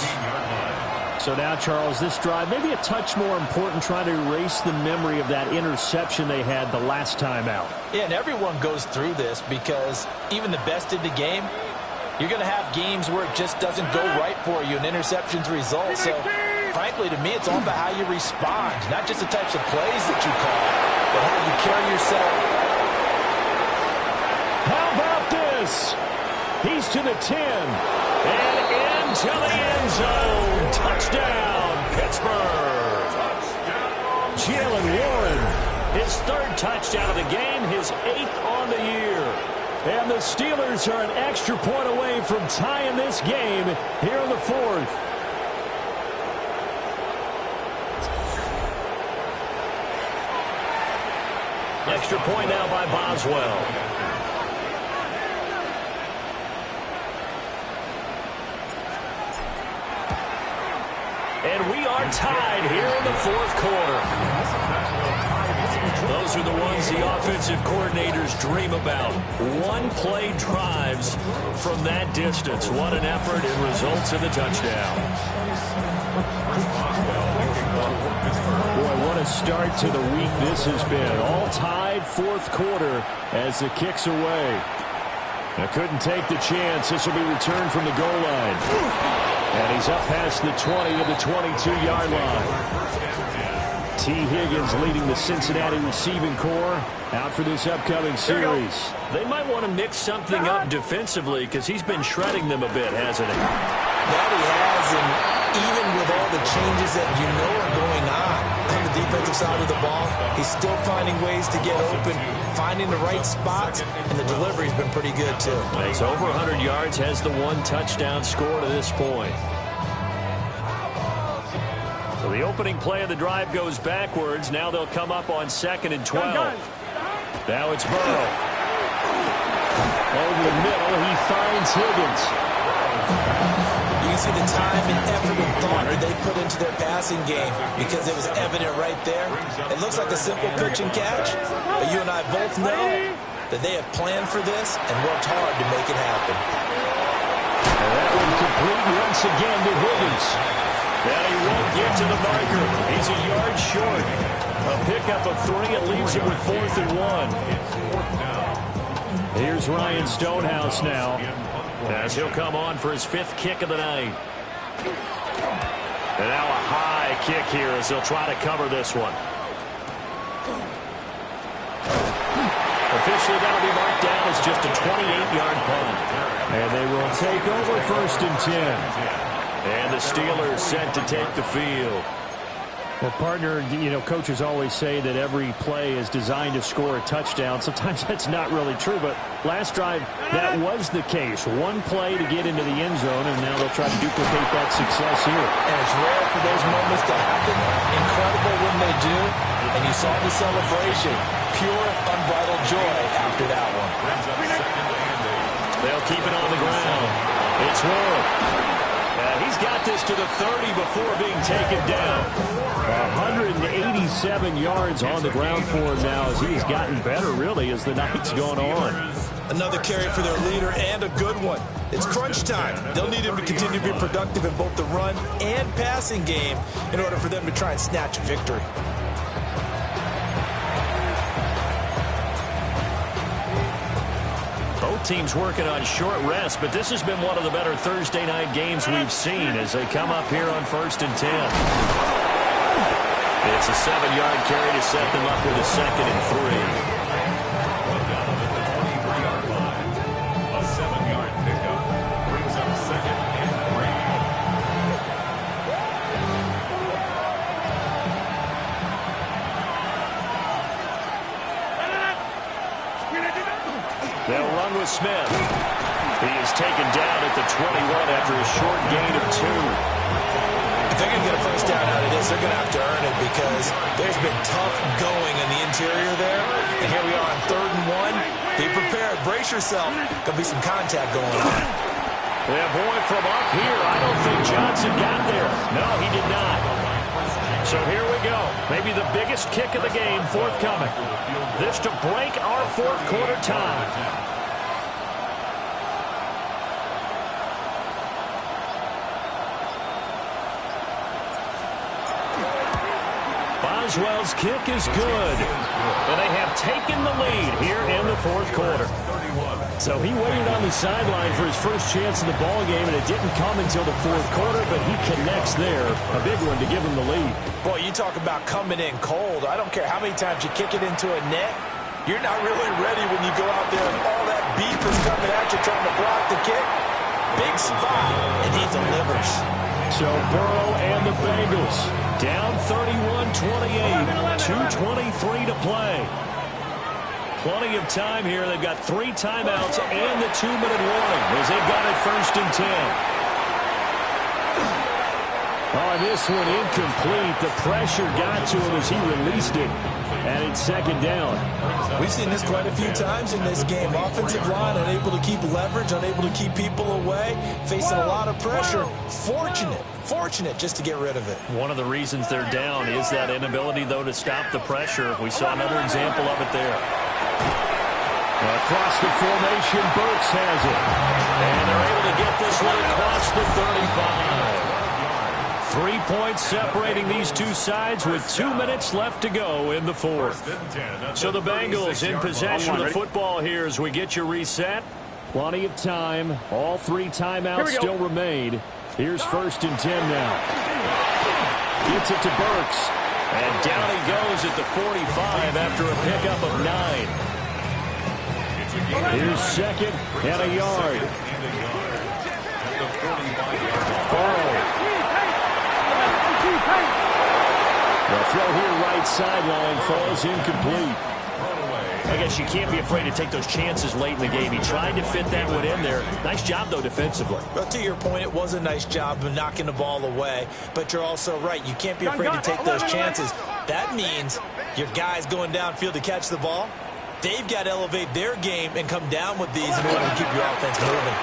So now, Charles, this drive maybe a touch more important, trying to erase the memory of that interception they had the last time out. Yeah, and everyone goes through this because even the best in the game, you're going to have games where it just doesn't go right for you, and interceptions result. So, frankly, to me, it's all about how you respond, not just the types of plays that you call, but how you carry yourself. How about this? He's to the 10. And into the end zone. Touchdown, Pittsburgh. Jalen Warren. His 3rd touchdown of the game, his 8th on the year. And the Steelers are an extra point away from tying this game here in the 4th. Extra point now by Boswell. And we are tied here in the 4th quarter. Those are the ones the offensive coordinators dream about. One-play drives from that distance. What an effort. It results in the touchdown. Boy, what a start to the week this has been. All tied 4th quarter as the kick's away. Now couldn't take the chance. This will be returned from the goal line. And he's up past the 20 to the 22-yard line. T. Higgins leading the Cincinnati receiving corps out for this upcoming series. They might want to mix something up defensively because he's been shredding them a bit, hasn't he? That he has, and even with all the changes that you know are going on the defensive side of the ball, he's still finding ways to get open, finding the right spots, and the delivery's been pretty good, too. He's over 100 yards, has the 1 touchdown score to this point. So the opening play of the drive goes backwards. Now they'll come up on 2nd and 12. Now it's Burrow. Over the middle, he finds Higgins. You can see the time and effort and thought that they put into their passing game because it was evident right there. It looks like a simple pitch and catch, but you and I both know that they have planned for this and worked hard to make it happen. And that one complete once again to Higgins. Now he won't get to the marker. He's a yard short. A pickup of 3. It leaves it with 4th and 1. Here's Ryan Stonehouse now. As he'll come on for his 5th kick of the night. And now a high kick here as they'll try to cover this one. Officially, that'll be marked down as just a 28-yard punt. And they will take over 1st and 10. And the Steelers set to take the field. Well, partner, coaches always say that every play is designed to score a touchdown. Sometimes that's not really true, but last drive, that was the case. One play to get into the end zone, and now they'll try to duplicate that success here. And it's rare for those moments to happen. Incredible when they do. And you saw the celebration. Pure, unbridled joy after that one. They'll keep it on the ground. It's Warren. He's got this to the 30 before being taken down. 187 yards on the ground for him now as he's gotten better, really, as the night's gone on. Another carry for their leader, and a good one. It's crunch time. They'll need him to continue to be productive in both the run and passing game in order for them to try and snatch a victory. Both teams working on short rest, but this has been one of the better Thursday night games we've seen as they come up here on 1st and 10. It's a 7-yard carry to set them up with a 2nd and 3. A 7-yard pickup brings up 2nd and 3. They'll run with Smith. He is taken down at the 21 after a short gain of 2. If they're going to get a first down out of this, they're going to have to earn it because there's been tough going in the interior there. And here we are on 3rd and 1. Be prepared. Brace yourself. Going to be some contact going on. Yeah, boy, from up here, I don't think Johnson got there. No, he did not. So here we go. Maybe the biggest kick of the game forthcoming. This to break our 4th quarter tie. Boswell's kick is good. And they have taken the lead here in the 4th quarter. So he waited on the sideline for his first chance in the ball game, and it didn't come until the 4th quarter, but he connects there. A big one to give him the lead. Boy, you talk about coming in cold. I don't care how many times you kick it into a net. You're not really ready when you go out there and all that beef is coming at you trying to block the kick. Big spot, and he delivers. So Burrow and the Bengals down 31-28, 2:23 to play. Plenty of time here. They've got 3 timeouts and the 2-minute warning as they've got it 1st and 10. Oh, this one incomplete. The pressure got to him as he released it. And it's 2nd down. We've seen this quite a few times in this game. Offensive line unable to keep leverage, unable to keep people away, facing a lot of pressure. Fortunate just to get rid of it. One of the reasons they're down is that inability, though, to stop the pressure. We saw another example of it there. Across the formation, Burks has it. And they're able to get this one across the 35. 3 points separating these two sides with 2 minutes left to go in the 4th. So the Bengals in possession of the football here as we get you reset. Plenty of time. All 3 timeouts still remain. Here's 1st and 10 now. Gets it to Burks. And down he goes at the 45 after a pickup of 9. Here's 2nd and a yard. Burrow. The throw here right sideline falls incomplete. I guess you can't be afraid to take those chances late in the game. He tried to fit that one in there. Nice job, though, defensively. But to your point, it was a nice job of knocking the ball away. But you're also right. You can't be afraid to take those chances. That means your guys going downfield to catch the ball, they've got to elevate their game and come down with these in order to keep your offense moving.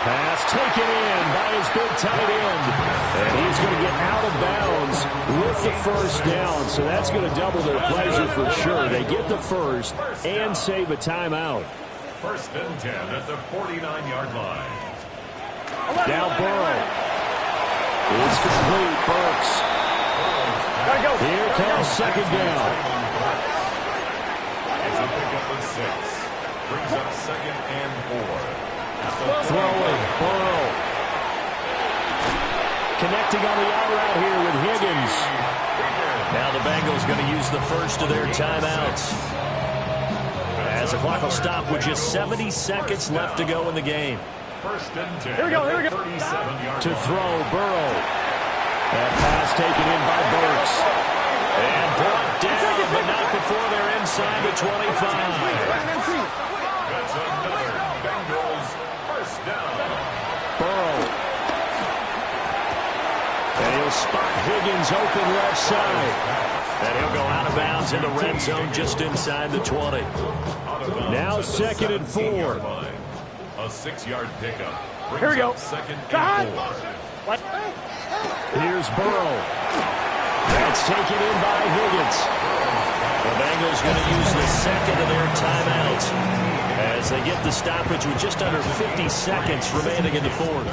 Pass taken in by his big tight end. And he's going to get out of bounds with the first down. So that's going to double their pleasure for sure. They get the first and save a timeout. 1st and 10 at the 49-yard line. Now Burrow. It's complete. Burks. Here comes 2nd down. It's a pickup of 6. Brings up 2nd and 4. Throwing, Burrow. Connecting on the out route here with Higgins. Now the Bengals going to use the first of their timeouts, as the clock will stop with just 70 seconds left to go in the game. 1st and 10. Here we go, here we go. 37-yard To throw, Burrow. That pass taken in by Burks. And brought down, but not before they're inside the 25. That's another Bengals 1st down. Burrow. And he'll spot Higgins open left side. And he'll go out of bounds in the red zone just inside the 20. Now 2nd and 4. A 6-yard pickup. Here we go. 2nd and 4. Here's Burrow. That's taken in by Higgins. The Bengals going to use the second of their timeouts as they get the stoppage with just under 50 seconds remaining in the 4th.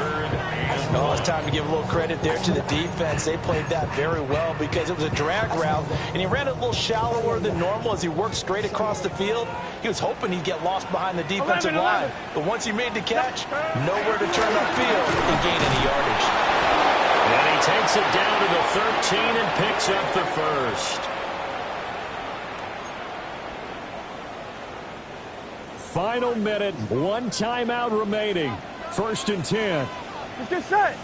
Oh, it's time to give a little credit there to the defense. They played that very well because it was a drag route, and he ran it a little shallower than normal as he worked straight across the field. He was hoping he'd get lost behind the defensive line, but once he made the catch, nowhere to turn upfield and gain any yardage. And he takes it down to the 13 and picks up the first. Final minute, 1 timeout remaining. 1st and 10. Let's get set.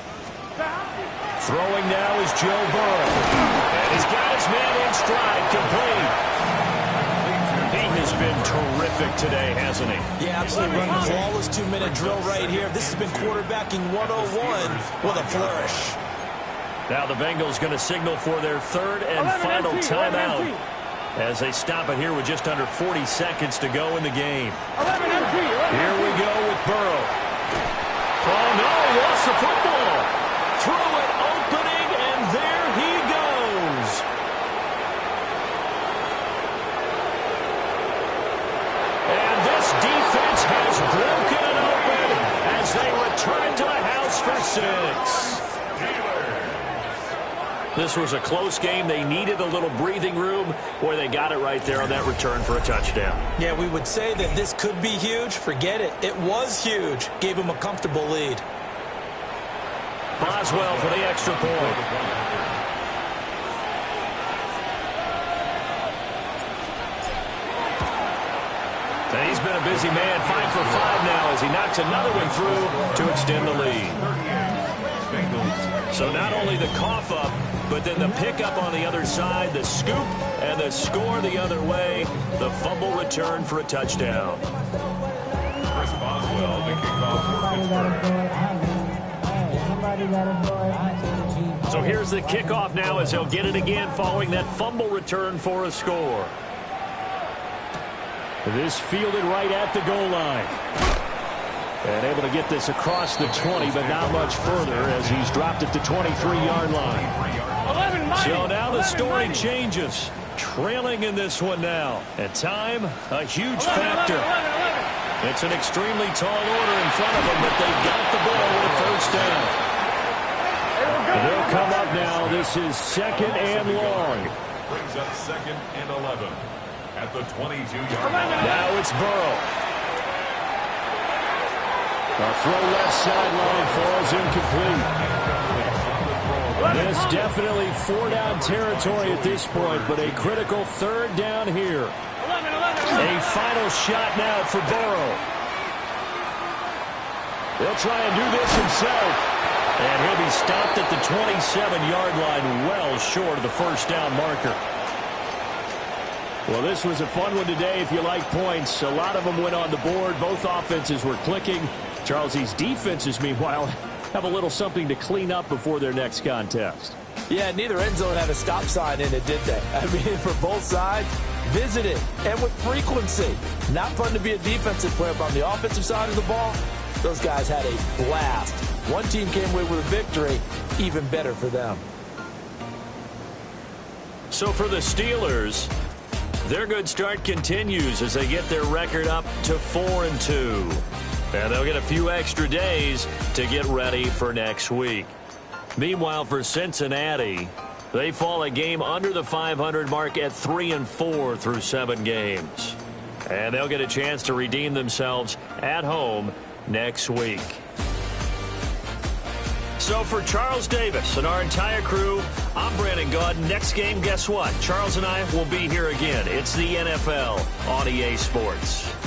Throwing now is Joe Burrow. And he's got his man in stride, complete. He has been terrific today, hasn't he? Yeah, absolutely. Running a flawless 2-minute drill right here. This has been quarterbacking 101 with a flourish. Now the Bengals going to signal for their 3rd and final timeout as they stop it here with just under 40 seconds to go in the game. Here we go with Burrow. Oh, no, lost the football. Threw it opening, and there he goes. And this defense has broken it open as they return to the house for 6. This was a close game. They needed a little breathing room. Boy, they got it right there on that return for a touchdown. Yeah, we would say that this could be huge. Forget it. It was huge. Gave him a comfortable lead. Boswell for the extra point. And he's been a busy man, 5 for 5 now as he knocks another one through to extend the lead. So not only the cough up, but then the pickup on the other side, the scoop, and the score the other way. The fumble return for a touchdown. Chris Boswell, the kickoff for Pittsburgh. So here's the kickoff now as he'll get it again following that fumble return for a score. This fielded right at the goal line. And able to get this across the 20, but not much further as he's dropped it to 23-yard line. So now the story changes. Trailing in this one now. And time, a huge factor. It's an extremely tall order in front of them, but they've got the ball with a first down. They'll come up now. This is 2nd and long. Brings up 2nd and 11 at the 22-yard line. Now it's Burrow. A throw left sideline falls incomplete. This definitely 4-down territory at this point, but a critical 3rd down here. A final shot now for Burrow. He'll try and do this himself. And he'll be stopped at the 27-yard line, well short of the first down marker. Well, this was a fun one today if you like points. A lot of them went on the board. Both offenses were clicking. Charles, these defenses, meanwhile, have a little something to clean up before their next contest. Yeah, neither end zone had a stop sign in it, did they? I mean, for both sides, visited and with frequency. Not fun to be a defensive player, but on the offensive side of the ball, those guys had a blast. One team came away with a victory, even better for them. So for the Steelers, their good start continues as they get their record up to 4-2. And they'll get a few extra days to get ready for next week. Meanwhile, for Cincinnati, they fall a game under the 500 mark at 3-4 through 7 games. And they'll get a chance to redeem themselves at home next week. So for Charles Davis and our entire crew, I'm Brandon Gaudin. Next game, guess what? Charles and I will be here again. It's the NFL on EA Sports.